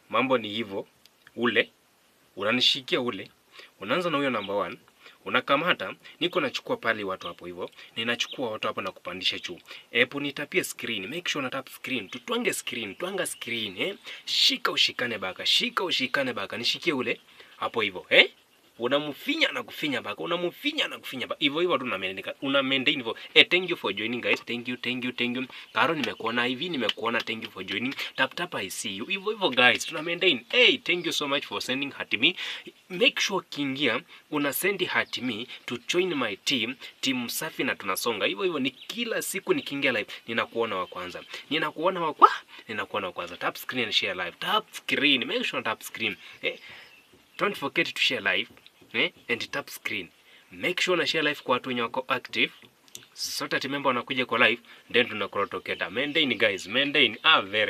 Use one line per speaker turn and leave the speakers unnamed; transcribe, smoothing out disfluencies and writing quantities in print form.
Mambo ni hivyo. Ule unanishikia ule, unaanza na huyo number 1, unakamata, niko nachukua pale watu hapo hivyo, ninachukua watu hapo na kupandisha juu. Epo nitapia screen, make sure natap screen, tutwange screen, twanga screen, shika ushikane baka, nishikie ule hapo hivyo, unamfinya na kufinya baka, hivyo tu una maintain hivyo. Thank you for joining guys, thank you. Karo nimekuona hivi, thank you for joining. Tap I see you. Hivyo guys, tuna maintain. Thank you so much for sending heart me. Make sure kingia una send heart me to join my team Safi, na tunasonga. Hivyo ni kila siku nikiingia live ninakuona wa kwanza. Tap screen and share live. Tap screen, make sure tap screen. Don't forget to share live, and tap screen. Make sure na share live kwa watu wenye wako active. Sota timemba wanakuja kwa live, then tunakorotoketa. Maintain guys, maintain. Very